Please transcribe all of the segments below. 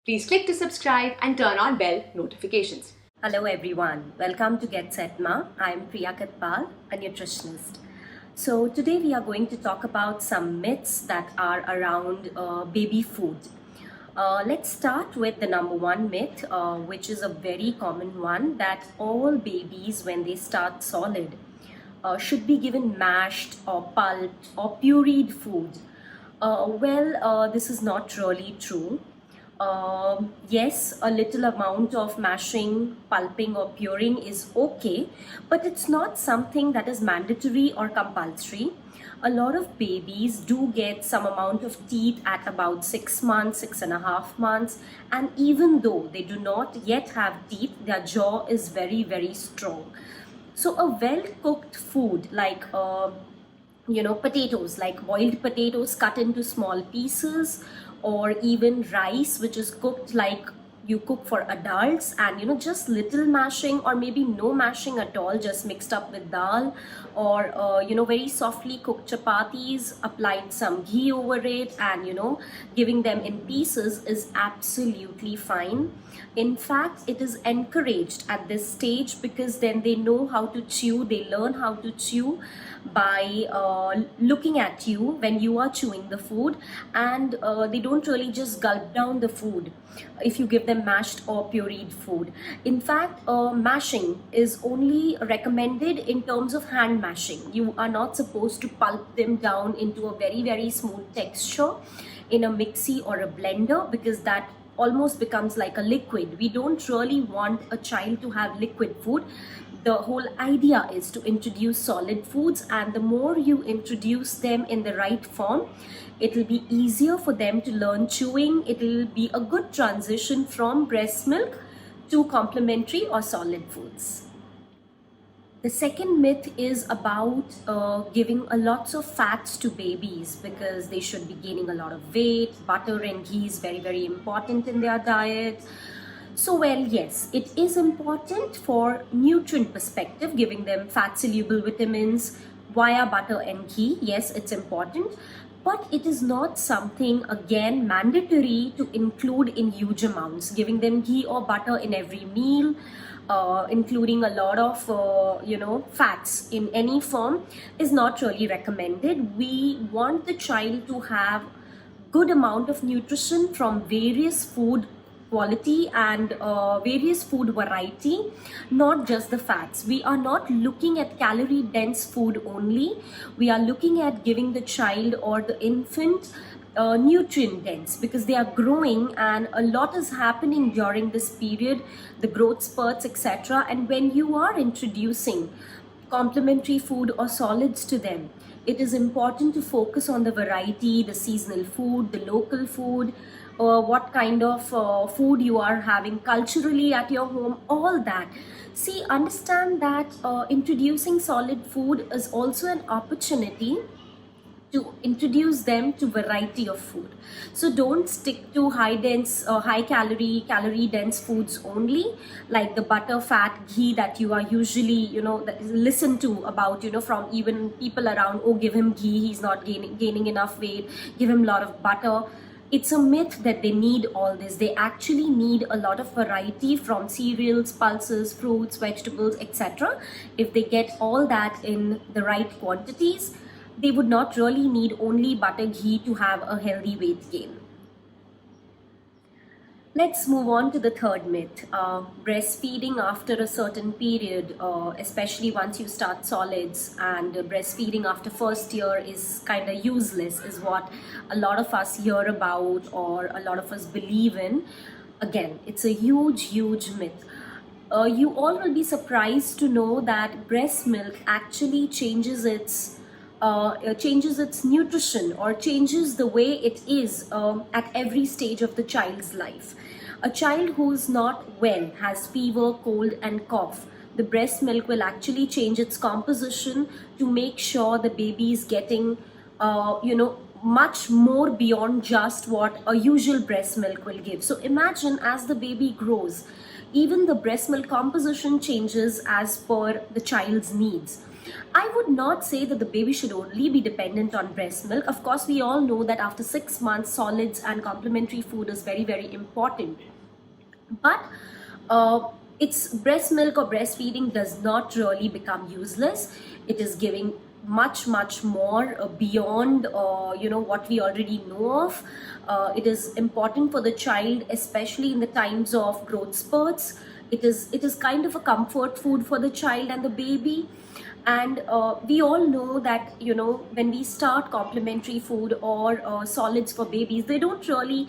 Please click to subscribe and turn on bell notifications. Hello everyone, welcome to Get Set Ma. I am Priya Katpal, a nutritionist. So today we are going to talk about some myths that are around baby food. Let's start with the number one myth, which is a very common one, that all babies when they start solid should be given mashed or pulped or pureed food. This is not really true. Yes, a little amount of mashing, pulping, or puring is okay, but it's not something that is mandatory or compulsory. A lot of babies do get some amount of teeth at about 6 months, 6.5 months, and even though they do not yet have teeth, their jaw is very, very strong. So, a well cooked food like potatoes, like boiled potatoes cut into small pieces, or even rice which is cooked like you cook for adults, and just little mashing or maybe no mashing at all, just mixed up with dal, or very softly cooked chapatis, applied some ghee over it, and giving them in pieces is absolutely fine. In fact, it is encouraged at this stage because then they know how to chew, they learn how to chew by looking at you when you are chewing the food, and they don't really just gulp down the food if you give them mashed or pureed food. In fact, mashing is only recommended in terms of hand mashing. You are not supposed to pulp them down into a very, very smooth texture in a mixie or a blender, because that almost becomes like a liquid. We don't really want a child to have liquid food. The whole idea is to introduce solid foods, and the more you introduce them in the right form, it will be easier for them to learn chewing. It will be a good transition from breast milk to complementary or solid foods. The second myth is about giving a lots of fats to babies because they should be gaining a lot of weight. Butter and ghee is very, very important in their diet. So, yes, it is important for nutrient perspective, giving them fat soluble vitamins via butter and ghee. Yes, it's important, but it is not something, again, mandatory to include in huge amounts. Giving them ghee or butter in every meal, including a lot of fats in any form, is not really recommended. We want the child to have good amount of nutrition from various food quality and various food variety, not just the fats. We are not looking at calorie dense food only. We are looking at giving the child or the infant nutrient dense, because they are growing and a lot is happening during this period, the growth spurts, etc. And when you are introducing complementary food or solids to them, it is important to focus on the variety, the seasonal food, the local food, what kind of food you are having culturally at your home, all that. See, understand that introducing solid food is also an opportunity to introduce them to variety of food. So don't stick to high calorie dense foods only, like the butter, fat, ghee that you are usually listen to about from even people around. Oh, give him ghee, he's not gaining enough weight. Give him a lot of butter. It's a myth that they need all this. They actually need a lot of variety from cereals, pulses, fruits, vegetables, etc. If they get all that in the right quantities, they would not really need only butter, ghee to have a healthy weight gain. Let's move on to the third myth. Breastfeeding after a certain period, especially once you start solids, and breastfeeding after first year is kind of useless, is what a lot of us hear about or a lot of us believe in. Again, it's a huge myth. You all will be surprised to know that breast milk actually changes its nutrition, or changes the way it is at every stage of the child's life. A child who's not well, has fever, cold and cough, the breast milk will actually change its composition to make sure the baby is getting much more beyond just what a usual breast milk will give. So imagine, as the baby grows, even the breast milk composition changes as per the child's needs. I would not say that the baby should only be dependent on breast milk. Of course, we all know that after 6 months, solids and complementary food is very, very important. But it's breast milk or breastfeeding does not really become useless. It is giving much more beyond what we already know of. It is important for the child, especially in the times of growth spurts. It is kind of a comfort food for the child and the baby. And we all know that when we start complementary food or solids for babies, they don't really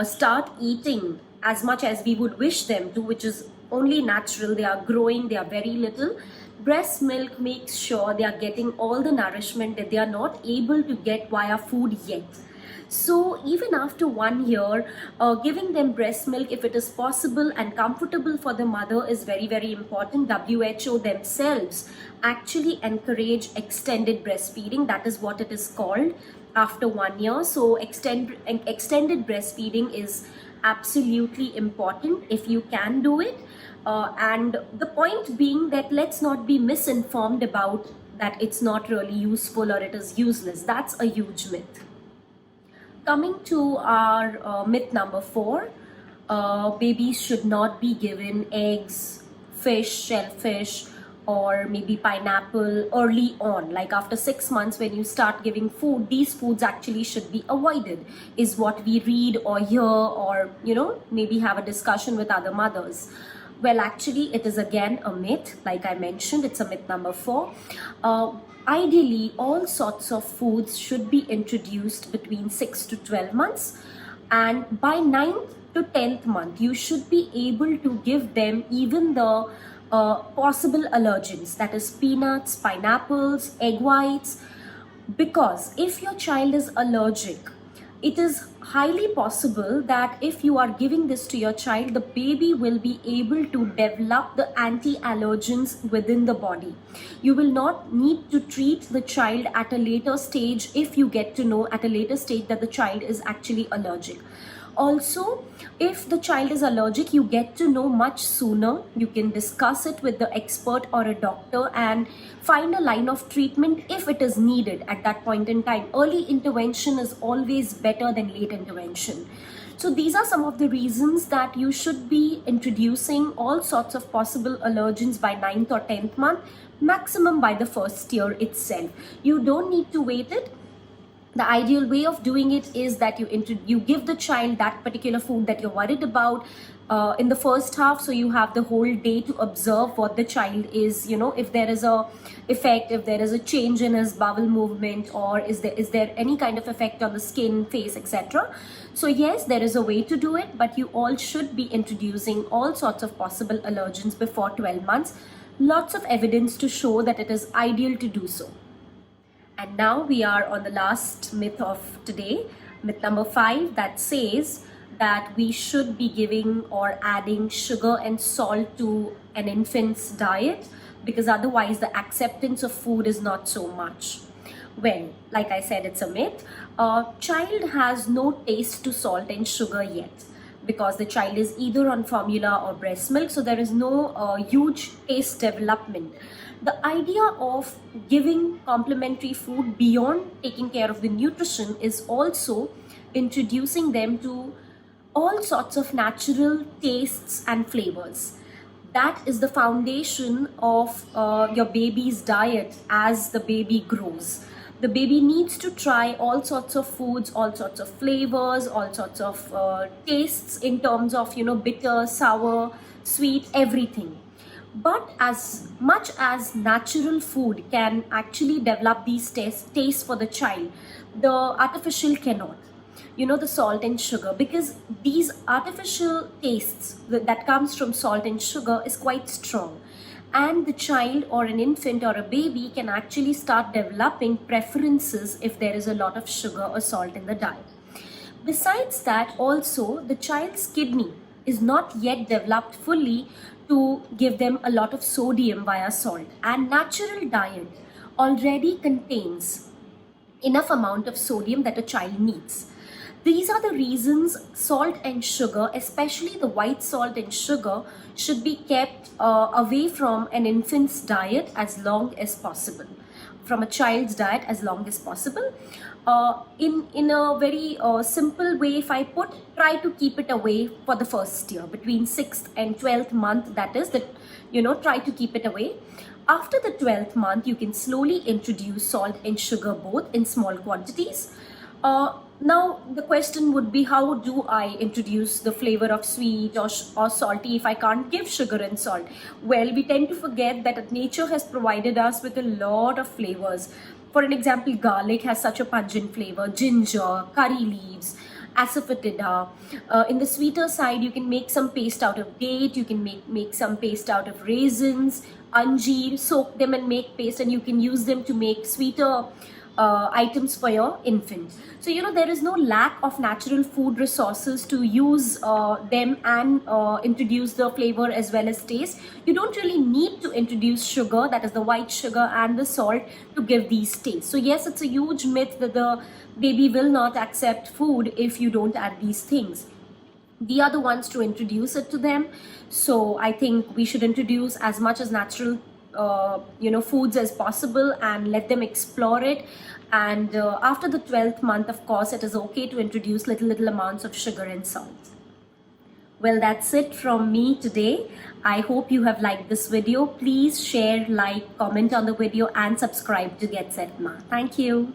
start eating as much as we would wish them to, which is only natural. They are growing, they are very little. Breast milk makes sure they are getting all the nourishment that they are not able to get via food yet. So even after 1 year, giving them breast milk, if it is possible and comfortable for the mother, is very, very important. WHO themselves actually encourage extended breastfeeding. That is what it is called after 1 year. So extended breastfeeding is absolutely important if you can do it. And the point being that let's not be misinformed about that it's not really useful or it is useless. That's a huge myth. Coming to our myth number 4, babies should not be given eggs, fish, shellfish, or maybe pineapple early on. Like after 6 months, when you start giving food, these foods actually should be avoided, is what we read or hear, or maybe have a discussion with other mothers. Well, actually, it is again a myth. Like I mentioned, it's a myth number 4. Ideally, all sorts of foods should be introduced between 6 to 12 months. And by 9th to 10th month, you should be able to give them even the possible allergens, that is peanuts, pineapples, egg whites. Because if your child is allergic, it is highly possible that if you are giving this to your child, the baby will be able to develop the anti-allergens within the body. You will not need to treat the child at a later stage if you get to know at a later stage that the child is actually allergic. Also, if the child is allergic, you get to know much sooner. You can discuss it with the expert or a doctor and find a line of treatment if it is needed at that point in time. Early intervention is always better than late intervention. So these are some of the reasons that you should be introducing all sorts of possible allergens by 9th or 10th month, maximum by the first year itself. You don't need to wait it. The ideal way of doing it is that you give the child that particular food that you're worried about in the first half, so you have the whole day to observe what the child is, if there is a effect, if there is a change in his bowel movement, or is there any kind of effect on the skin, face, etc. So yes, there is a way to do it, but you all should be introducing all sorts of possible allergens before 12 months. Lots of evidence to show that it is ideal to do so. And now we are on the last myth of today, myth number 5, that says that we should be giving or adding sugar and salt to an infant's diet because otherwise the acceptance of food is not so much. Well, like I said, it's a myth. Child has no taste to salt and sugar yet because the child is either on formula or breast milk, so there is no huge taste development. The idea of giving complementary food beyond taking care of the nutrition is also introducing them to all sorts of natural tastes and flavors. That is the foundation of your baby's diet as the baby grows. The baby needs to try all sorts of foods, all sorts of flavors, all sorts of tastes in terms of, bitter, sour, sweet, everything. But as much as natural food can actually develop these tastes for the child, the artificial cannot. The salt and sugar, because these artificial tastes that comes from salt and sugar is quite strong. And the child or an infant or a baby can actually start developing preferences if there is a lot of sugar or salt in the diet. Besides that, also the child's kidney is not yet developed fully to give them a lot of sodium via salt, and natural diet already contains enough amount of sodium that a child needs. These are the reasons salt and sugar, especially the white salt and sugar, should be kept away from an infant's diet as long as possible, from a child's diet as long as possible. In a very simple way, if I try to keep it away for the first year, between 6th and 12th month, that is, that try to keep it away. After the 12th month, you can slowly introduce salt and sugar both in small quantities. Now the question would be, how do I introduce the flavor of sweet or salty if I can't give sugar and salt? Well, we tend to forget that nature has provided us with a lot of flavors. For an example, garlic has such a pungent flavor, ginger, curry leaves, asafoetida. In the sweeter side, you can make some paste out of date, you can make some paste out of raisins, anjeer, soak them and make paste, and you can use them to make sweeter items for your infant. So there is no lack of natural food resources to use them and introduce the flavor as well as taste. You don't really need to introduce sugar, that is the white sugar and the salt, to give these tastes. So yes, it's a huge myth that the baby will not accept food if you don't add these things. We are the ones to introduce it to them. So I think we should introduce as much as natural foods as possible and let them explore it. And after the 12th month, of course, it is okay to introduce little amounts of sugar and salt. Well, that's it from me today. I hope you have liked this video. Please share, like, comment on the video and subscribe to Get Set Ma. Thank you.